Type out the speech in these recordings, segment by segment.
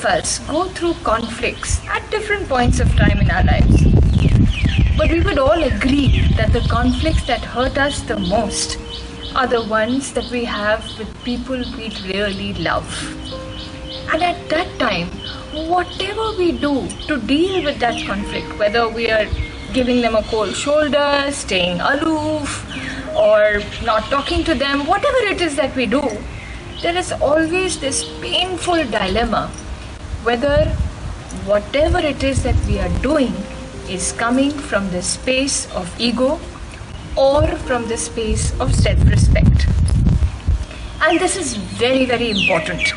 of us go through conflicts at different points of time in our lives. But we would all agree that the conflicts that hurt us the most are the ones that we have with people we really love. And at that time, whatever we do to deal with that conflict, whether we are giving them a cold shoulder, staying aloof, or not talking to them, whatever it is that we do, there is always this painful dilemma whether whatever it is that we are doing is coming from the space of ego or from the space of self-respect. And this is very, very important,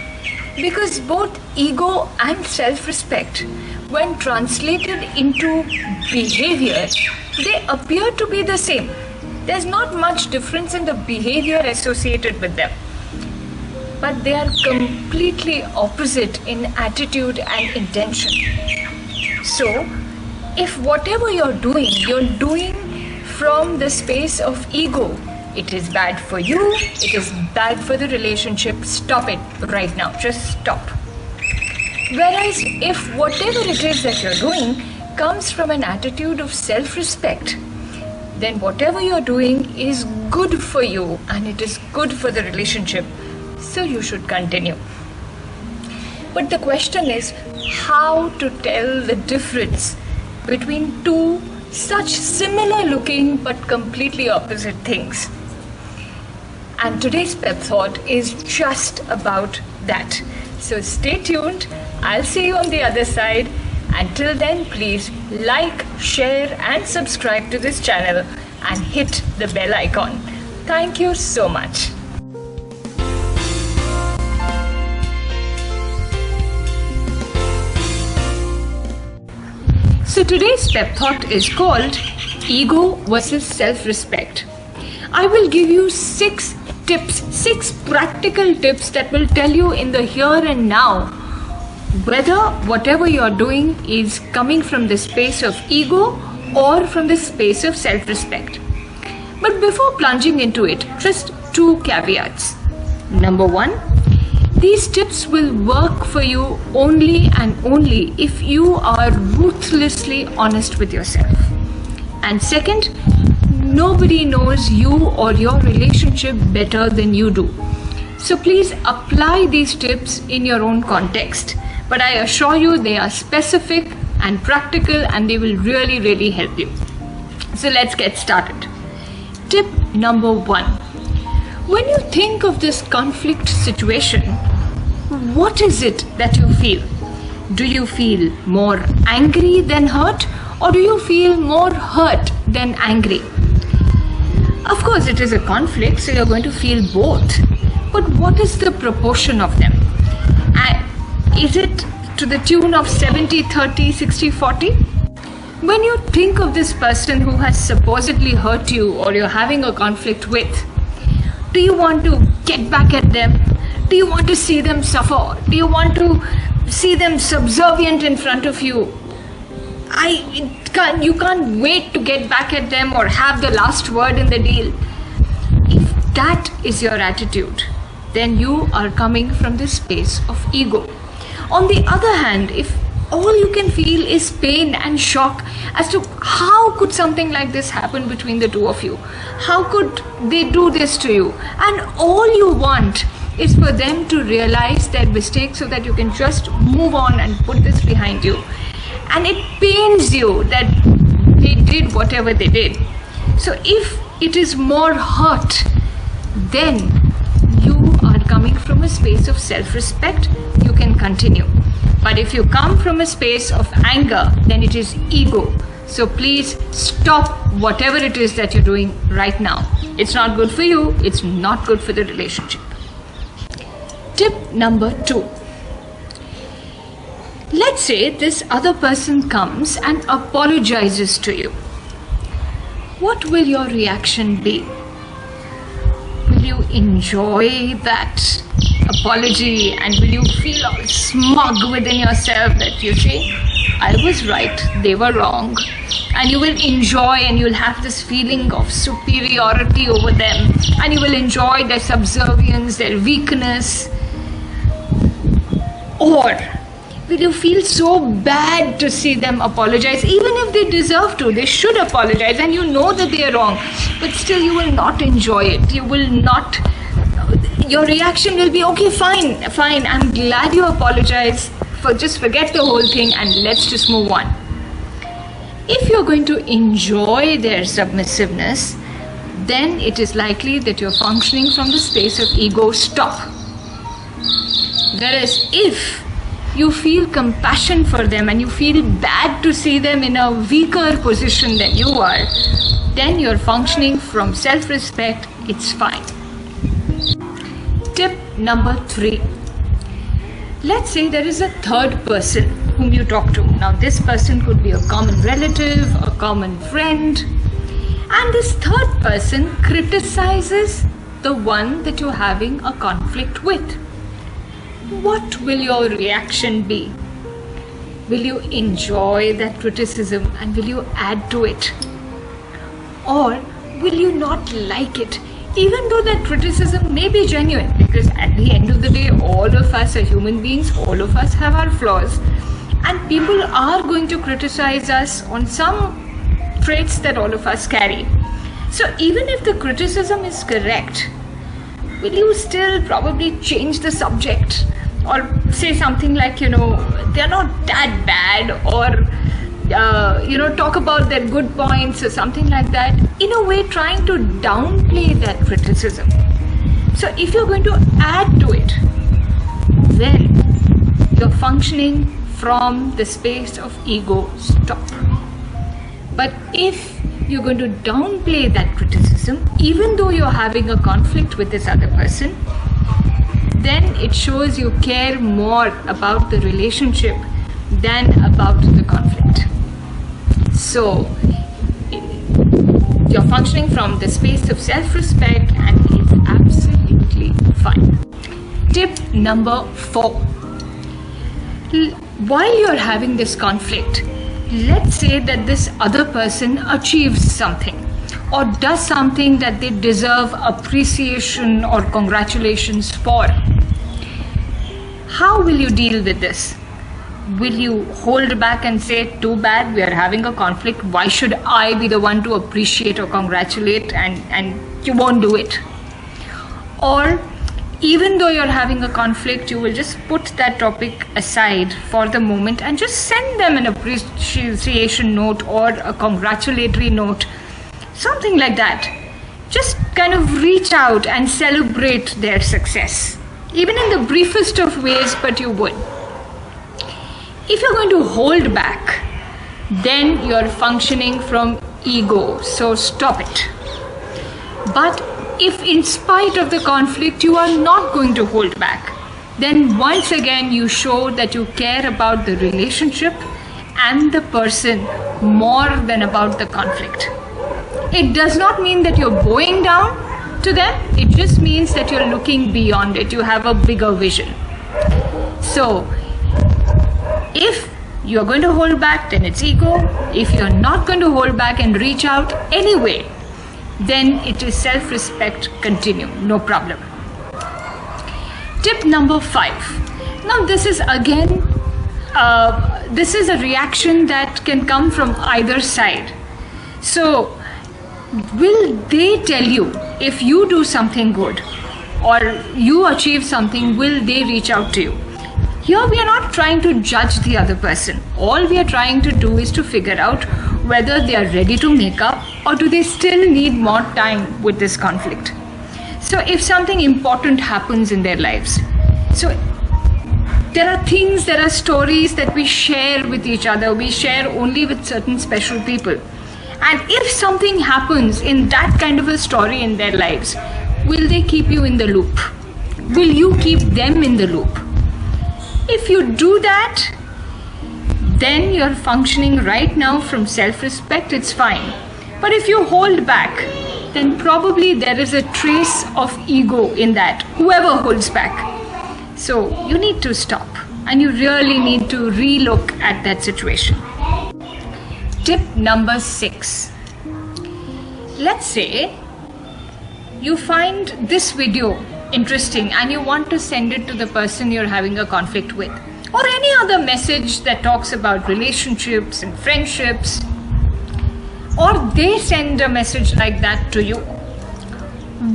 because both ego and self-respect, when translated into behavior, they appear to be the same. There's not much difference in the behavior associated with them, but they are completely opposite in attitude and intention. So, if whatever you're doing from the space of ego, it is bad for you, it is bad for the relationship, stop it right now, just stop. Whereas if whatever it is that you're doing comes from an attitude of self-respect, then whatever you're doing is good for you and it is good for the relationship, so you should continue. But the question is how to tell the difference between two such similar looking but completely opposite things. And today's pep thought is just about that. So stay tuned. I'll see you on the other side. Until then, please like, share and subscribe to this channel and hit the bell icon. Thank you so much. So today's pep thought is called Ego versus Self-Respect. I will give you 6 tips, 6 practical tips that will tell you in the here and now whether whatever you're doing is coming from the space of ego or from the space of self-respect. But before plunging into it, just 2 caveats. Number 1, these tips will work for you only and only if you are ruthlessly honest with yourself. And second, nobody knows you or your relationship better than you do. So please apply these tips in your own context. But I assure you they are specific and practical and they will really, really help you. So let's get started. Tip number 1. When you think of this conflict situation, what is it that you feel? Do you feel more angry than hurt, or do you feel more hurt than angry? Of course, it is a conflict, so you're going to feel both. But what is the proportion of them? Is it to the tune of 70-30, 60-40? When you think of this person who has supposedly hurt you or you're having a conflict with, do you want to get back at them? Do you want to see them suffer? Do you want to see them subservient in front of you? You can't wait to get back at them or have the last word in the deal. If that is your attitude, then you are coming from the space of ego. On the other hand, if all you can feel is pain and shock as to how could something like this happen between the two of you, how could they do this to you, and all you want is for them to realize their mistake so that you can just move on and put this behind you, and it pains you that they did whatever they did. So if it is more hurt, then you are coming from a space of self-respect, you can continue. But if you come from a space of anger, then it is ego. So please stop whatever it is that you're doing right now. It's not good for you, it's not good for the relationship. Tip number 2. Let's say this other person comes and apologizes to you. What will your reaction be? Will you enjoy that apology and will you feel all smug within yourself that you see, I was right, they were wrong, and you will enjoy and you'll have this feeling of superiority over them and you will enjoy their subservience, their weakness? Or Will you feel so bad to see them apologize? Even if they deserve to, they should apologize, and you know that they are wrong, but still you will not enjoy it. You will not, your reaction will be, okay, fine, I'm glad you apologize, just forget the whole thing and let's just move on. If you're going to enjoy their submissiveness, then it is likely that you're functioning from the space of ego stop. Whereas if you feel compassion for them and you feel bad to see them in a weaker position than you are, then you're functioning from self-respect, it's fine. Tip number 3. Let's say there is a third person whom you talk to. Now this person could be a common relative, a common friend, and this third person criticizes the one that you're having a conflict with. What will your reaction be? Will you enjoy that criticism and will you add to it? Or will you not like it, even though that criticism may be genuine? Because at the end of the day, all of us are human beings, all of us have our flaws, and people are going to criticize us on some traits that all of us carry. So even if the criticism is correct, will you still probably change the subject or say something like, they're not that bad, or talk about their good points or something like that, in a way trying to downplay that criticism? So if you're going to add to it, then you're functioning from the space of ego stop. But if you're going to downplay that criticism, even though you're having a conflict with this other person, then it shows you care more about the relationship than about the conflict. So you're functioning from the space of self-respect, and it's absolutely fine. Tip number 4. While you're having this conflict, let's say that this other person achieves something or does something that they deserve appreciation or congratulations for. How will you deal with this? Will you hold back and say, too bad, we are having a conflict, why should I be the one to appreciate or congratulate, and you won't do it? Or even though you're having a conflict, you will just put that topic aside for the moment and just send them an appreciation note or a congratulatory note, something like that. Just kind of reach out and celebrate their success, even in the briefest of ways, but you would. If you're going to hold back, then you're functioning from ego, so stop it. But if in spite of the conflict you are not going to hold back, then once again you show that you care about the relationship and the person more than about the conflict. It does not mean that you're bowing down to them, it just means that you're looking beyond it, you have a bigger vision. So if you're going to hold back, then it's ego. If you're not going to hold back and reach out anyway, then it is self-respect. Continue, no problem. Tip number 5. Now this is again, this is a reaction that can come from either side. So will they tell you if you do something good or you achieve something, will they reach out to you? Here we are not trying to judge the other person. All we are trying to do is to figure out whether they are ready to make up or do they still need more time with this conflict. So if something important happens in their lives, so there are things, there are stories that we share with each other, we share only with certain special people. And if something happens in that kind of a story in their lives, will they keep you in the loop? Will you keep them in the loop? If you do that, then you're functioning right now from self-respect, it's fine. But if you hold back, then probably there is a trace of ego in that, whoever holds back. So you need to stop and you really need to relook at that situation. Tip number 6. Let's say you find this video interesting and you want to send it to the person you're having a conflict with. or any other message that talks about relationships and friendships, or they send a message like that to you,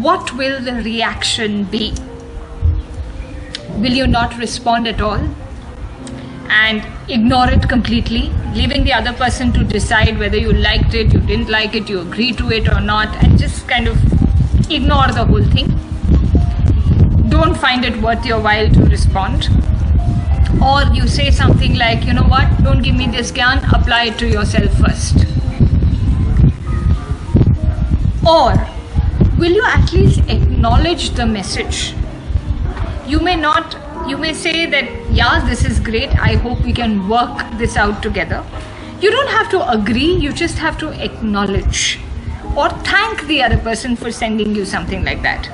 what will the reaction be? Will you not respond at all and ignore it completely, leaving the other person to decide whether you liked it, you didn't like it, you agree to it or not, and just kind of ignore the whole thing? Don't find it worth your while to respond. Or you say something like, you know what, don't give me this gyan, apply it to yourself first. Or will you at least acknowledge the message? You may say that, yeah, this is great, I hope we can work this out together. You don't have to agree, you just have to acknowledge or thank the other person for sending you something like that.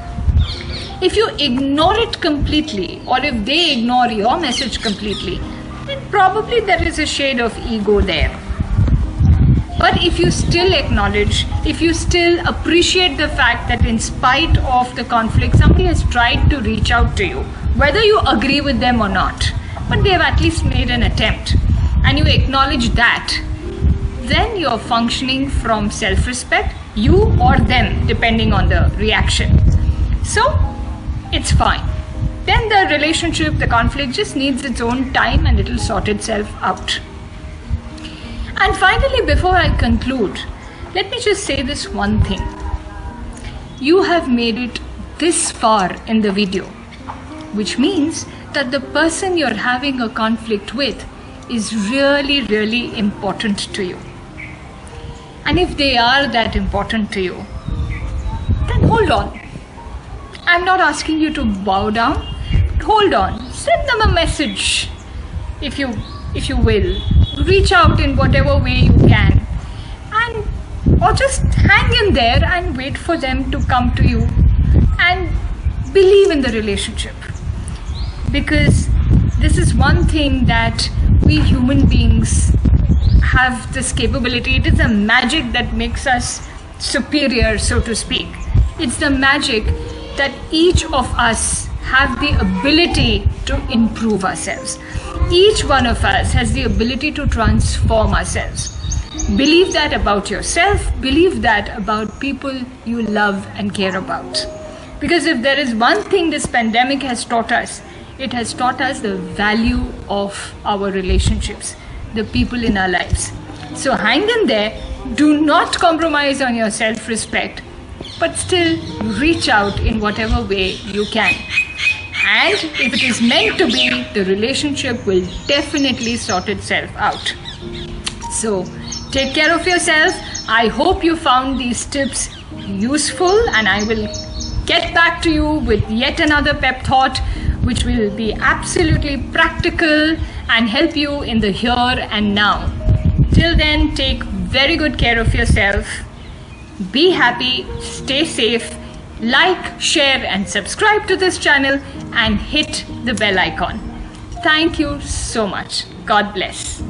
If you ignore it completely, or if they ignore your message completely, then probably there is a shade of ego there. But if you still acknowledge, if you still appreciate the fact that in spite of the conflict, somebody has tried to reach out to you, whether you agree with them or not, but they have at least made an attempt, and you acknowledge that, then you're functioning from self-respect, you or them, depending on the reaction. So, it's fine. Then the relationship, the conflict just needs its own time and it'll sort itself out. And finally, before I conclude, let me just say this one thing. You have made it this far in the video, which means that the person you're having a conflict with is really, really important to you. And if they are that important to you, then hold on. I'm not asking you to bow down, but hold on. Send them a message, if you will. Reach out in whatever way you can, or just hang in there and wait for them to come to you and believe in the relationship. Because this is one thing that we human beings have this capability. It is a magic that makes us superior, so to speak. It's the magic that each of us have the ability to improve ourselves. Each one of us has the ability to transform ourselves. Believe that about yourself, believe that about people you love and care about. Because if there is one thing this pandemic has taught us, it has taught us the value of our relationships, the people in our lives. So hang in there, do not compromise on your self-respect, but still reach out in whatever way you can. And if it is meant to be, the relationship will definitely sort itself out. So take care of yourself. I hope you found these tips useful, and I will get back to you with yet another pep thought which will be absolutely practical and help you in the here and now. Till then, take very good care of yourself. Be happy, stay safe, like, share and subscribe to this channel and hit the bell icon. Thank you so much. God bless.